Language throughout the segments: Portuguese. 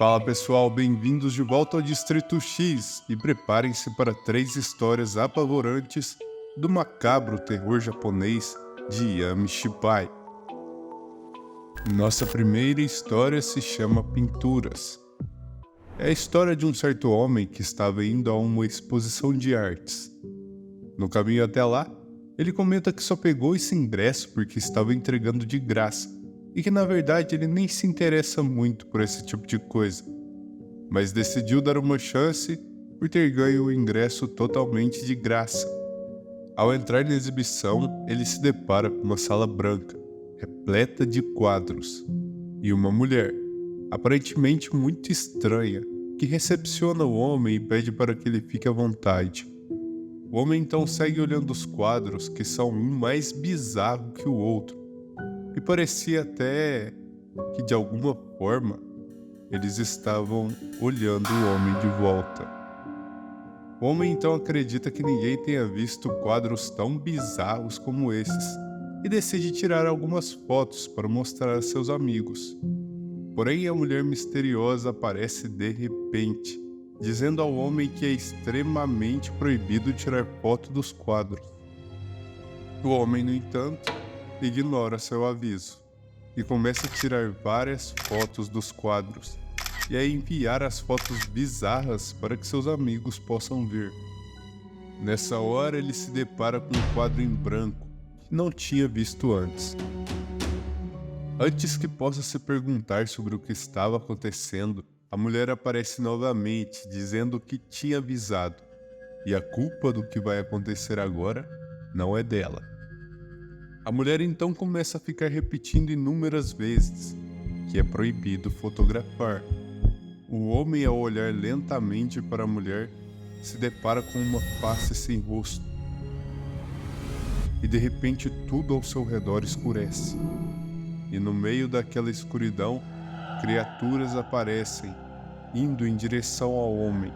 Fala pessoal, bem-vindos de volta ao Distrito X e preparem-se para 3 histórias apavorantes do macabro terror japonês de Yamishipai. Nossa primeira história se chama Pinturas. É a história de um certo homem que estava indo a uma exposição de artes. No caminho até lá, ele comenta que só pegou esse ingresso porque estava entregando de graça e que na verdade ele nem se interessa muito por esse tipo de coisa, mas decidiu dar uma chance por ter ganho o ingresso totalmente de graça. Ao entrar na exibição, ele se depara com uma sala branca, repleta de quadros, e uma mulher, aparentemente muito estranha, que recepciona o homem e pede para que ele fique à vontade. O homem então segue olhando os quadros, que são um mais bizarro que o outro, e parecia até que de alguma forma eles estavam olhando o homem de volta. O homem então acredita que ninguém tenha visto quadros tão bizarros como esses e decide tirar algumas fotos para mostrar a seus amigos. Porém, a mulher misteriosa aparece de repente, dizendo ao homem que é extremamente proibido tirar foto dos quadros. O homem, no entanto, ignora seu aviso e começa a tirar várias fotos dos quadros e a enviar as fotos bizarras para que seus amigos possam ver. Nessa hora, ele se depara com um quadro em branco que não tinha visto antes. Antes que possa se perguntar sobre o que estava acontecendo, a mulher aparece novamente, dizendo que tinha avisado, e a culpa do que vai acontecer agora não é dela. A mulher então começa a ficar repetindo inúmeras vezes que é proibido fotografar. O homem, ao olhar lentamente para a mulher, se depara com uma face sem rosto. E de repente tudo ao seu redor escurece. E no meio daquela escuridão, criaturas aparecem, indo em direção ao homem.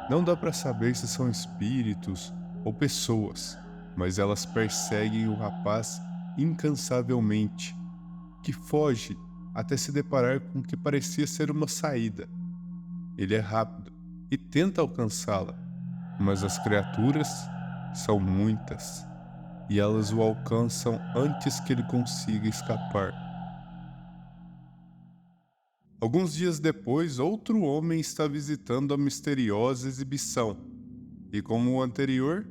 Não dá para saber se são espíritos ou pessoas, mas elas perseguem o rapaz incansavelmente, que foge até se deparar com o que parecia ser uma saída. Ele é rápido e tenta alcançá-la, mas as criaturas são muitas, e elas o alcançam antes que ele consiga escapar. Alguns dias depois, outro homem está visitando a misteriosa exibição, e como o anterior,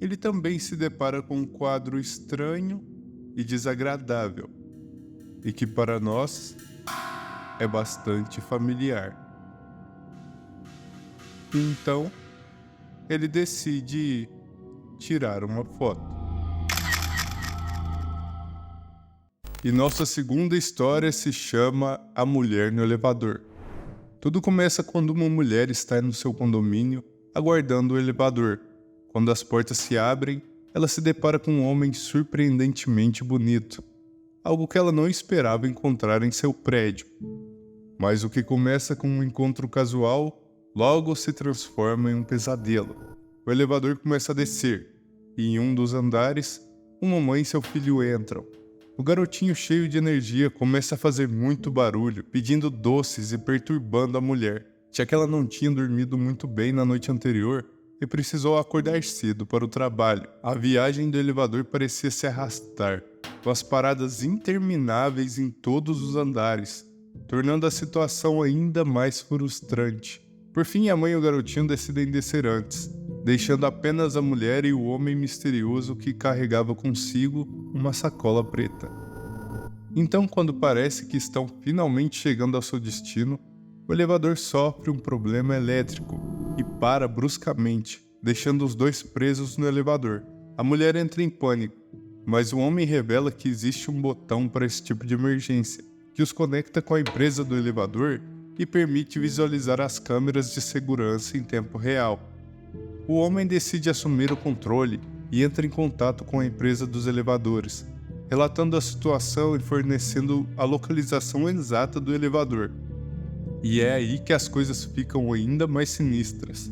ele também se depara com um quadro estranho e desagradável, e que para nós é bastante familiar. Então, ele decide tirar uma foto. E nossa segunda história se chama A Mulher no Elevador. Tudo começa quando uma mulher está no seu condomínio aguardando o elevador. Quando as portas se abrem, ela se depara com um homem surpreendentemente bonito, algo que ela não esperava encontrar em seu prédio. Mas o que começa com um encontro casual, logo se transforma em um pesadelo. O elevador começa a descer, e em um dos andares, uma mãe e seu filho entram. O garotinho, cheio de energia, começa a fazer muito barulho, pedindo doces e perturbando a mulher, já que ela não tinha dormido muito bem na noite anterior e precisou acordar cedo para o trabalho. A viagem do elevador parecia se arrastar, com as paradas intermináveis em todos os andares, tornando a situação ainda mais frustrante. Por fim, a mãe e o garotinho decidem descer antes, deixando apenas a mulher e o homem misterioso que carregava consigo uma sacola preta. Então, quando parece que estão finalmente chegando ao seu destino, o elevador sofre um problema elétrico e para bruscamente, deixando os dois presos no elevador. A mulher entra em pânico, mas o homem revela que existe um botão para esse tipo de emergência, que os conecta com a empresa do elevador e permite visualizar as câmeras de segurança em tempo real. O homem decide assumir o controle e entra em contato com a empresa dos elevadores, relatando a situação e fornecendo a localização exata do elevador. E é aí que as coisas ficam ainda mais sinistras.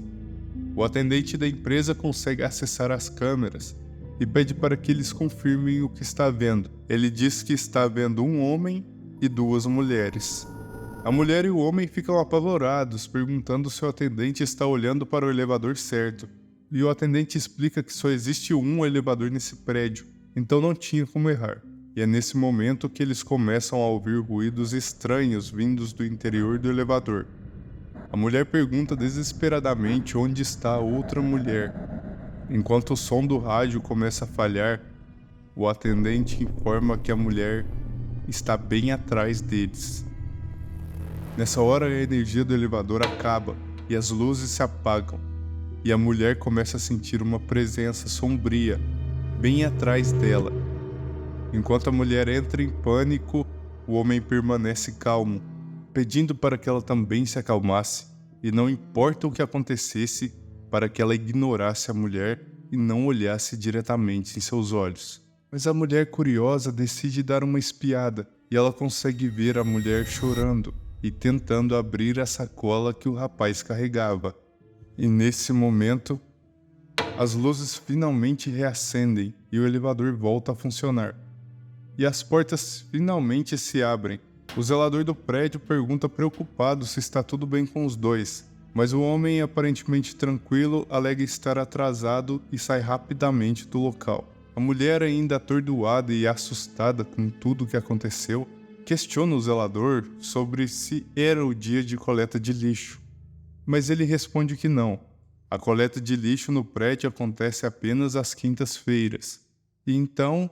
O atendente da empresa consegue acessar as câmeras e pede para que eles confirmem o que está vendo. Ele diz que está vendo um homem e duas mulheres. A mulher e o homem ficam apavorados, perguntando se o atendente está olhando para o elevador certo. E o atendente explica que só existe um elevador nesse prédio, então não tinha como errar. E é nesse momento que eles começam a ouvir ruídos estranhos vindos do interior do elevador. A mulher pergunta desesperadamente onde está a outra mulher. Enquanto o som do rádio começa a falhar, o atendente informa que a mulher está bem atrás deles. Nessa hora, a energia do elevador acaba e as luzes se apagam, e a mulher começa a sentir uma presença sombria bem atrás dela. Enquanto a mulher entra em pânico, o homem permanece calmo, pedindo para que ela também se acalmasse, e não importa o que acontecesse, para que ela ignorasse a mulher e não olhasse diretamente em seus olhos. Mas a mulher curiosa decide dar uma espiada, e ela consegue ver a mulher chorando e tentando abrir a sacola que o rapaz carregava. E nesse momento, as luzes finalmente reacendem e o elevador volta a funcionar. E as portas finalmente se abrem. O zelador do prédio pergunta preocupado se está tudo bem com os dois, mas o homem, aparentemente tranquilo, alega estar atrasado e sai rapidamente do local. A mulher, ainda atordoada e assustada com tudo o que aconteceu, questiona o zelador sobre se era o dia de coleta de lixo, mas ele responde que não. A coleta de lixo no prédio acontece apenas às quintas-feiras. E então,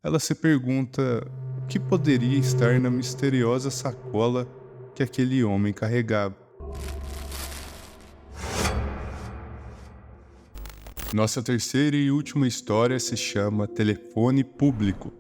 ela se pergunta o que poderia estar na misteriosa sacola que aquele homem carregava. Nossa terceira e última história se chama Telefone Público.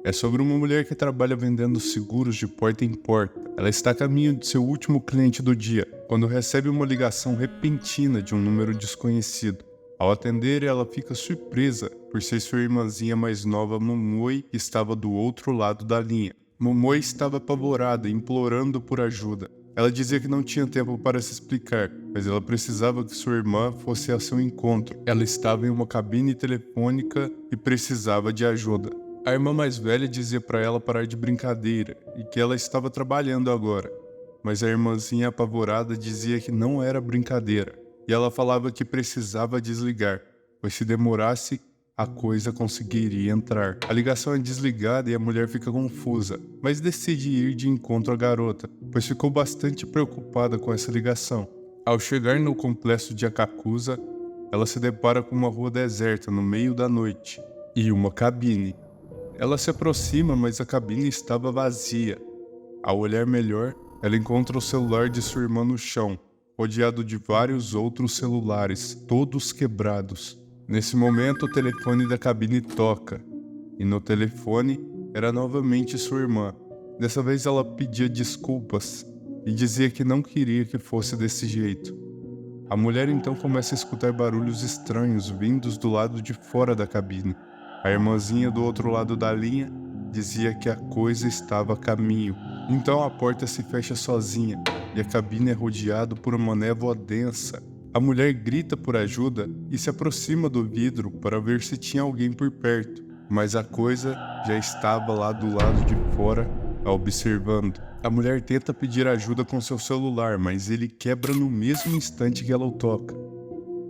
É sobre uma mulher que trabalha vendendo seguros de porta em porta. Ela está a caminho de seu último cliente do dia, quando recebe uma ligação repentina de um número desconhecido. Ao atender, ela fica surpresa por ser sua irmãzinha mais nova, Momoi, que estava do outro lado da linha. Momoi estava apavorada, implorando por ajuda. Ela dizia que não tinha tempo para se explicar, mas ela precisava que sua irmã fosse a seu encontro. Ela estava em uma cabine telefônica e precisava de ajuda. A irmã mais velha dizia para ela parar de brincadeira e que ela estava trabalhando agora. Mas a irmãzinha apavorada dizia que não era brincadeira. E ela falava que precisava desligar, pois se demorasse, a coisa conseguiria entrar. A ligação é desligada e a mulher fica confusa, mas decide ir de encontro à garota, pois ficou bastante preocupada com essa ligação. Ao chegar no complexo de Akakusa, ela se depara com uma rua deserta no meio da noite e uma cabine. Ela se aproxima, mas a cabine estava vazia. Ao olhar melhor, ela encontra o celular de sua irmã no chão, rodeado de vários outros celulares, todos quebrados. Nesse momento, o telefone da cabine toca, e no telefone era novamente sua irmã. Dessa vez ela pedia desculpas e dizia que não queria que fosse desse jeito. A mulher então começa a escutar barulhos estranhos vindos do lado de fora da cabine. A irmãzinha do outro lado da linha dizia que a coisa estava a caminho. Então a porta se fecha sozinha e a cabine é rodeada por uma névoa densa. A mulher grita por ajuda e se aproxima do vidro para ver se tinha alguém por perto, mas a coisa já estava lá do lado de fora, a observando. A mulher tenta pedir ajuda com seu celular, mas ele quebra no mesmo instante que ela o toca.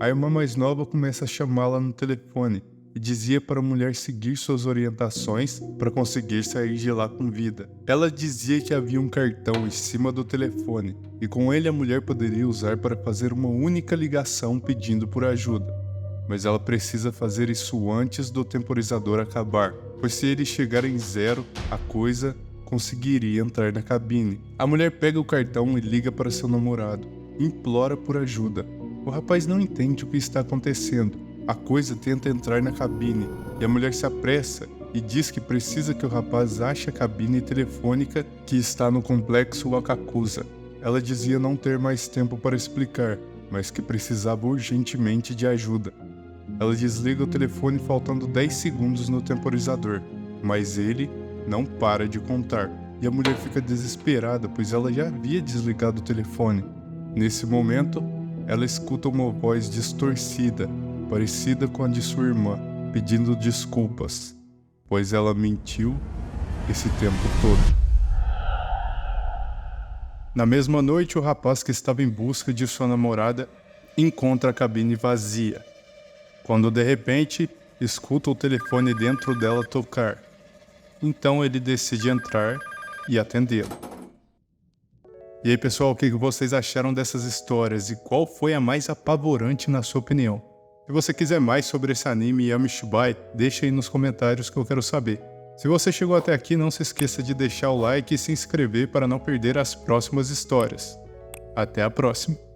A irmã mais nova começa a chamá-la no telefone e dizia para a mulher seguir suas orientações para conseguir sair de lá com vida. Ela dizia que havia um cartão em cima do telefone e com ele a mulher poderia usar para fazer uma única ligação pedindo por ajuda. Mas ela precisa fazer isso antes do temporizador acabar, pois se ele chegar em 0, a coisa conseguiria entrar na cabine. A mulher pega o cartão e liga para seu namorado, implora por ajuda. O rapaz não entende o que está acontecendo. A coisa tenta entrar na cabine e a mulher se apressa e diz que precisa que o rapaz ache a cabine telefônica que está no complexo Wakakusa. Ela dizia não ter mais tempo para explicar, mas que precisava urgentemente de ajuda. Ela desliga o telefone faltando 10 segundos no temporizador, mas ele não para de contar. E a mulher fica desesperada, pois ela já havia desligado o telefone. Nesse momento, ela escuta uma voz distorcida, parecida com a de sua irmã, pedindo desculpas, pois ela mentiu esse tempo todo. Na mesma noite, o rapaz que estava em busca de sua namorada encontra a cabine vazia, quando de repente escuta o telefone dentro dela tocar. Então ele decide entrar e atendê-la. E aí, pessoal, o que vocês acharam dessas histórias e qual foi a mais apavorante na sua opinião? Se você quiser mais sobre esse anime Yamishibai, deixa aí nos comentários que eu quero saber. Se você chegou até aqui, não se esqueça de deixar o like e se inscrever para não perder as próximas histórias. Até a próxima!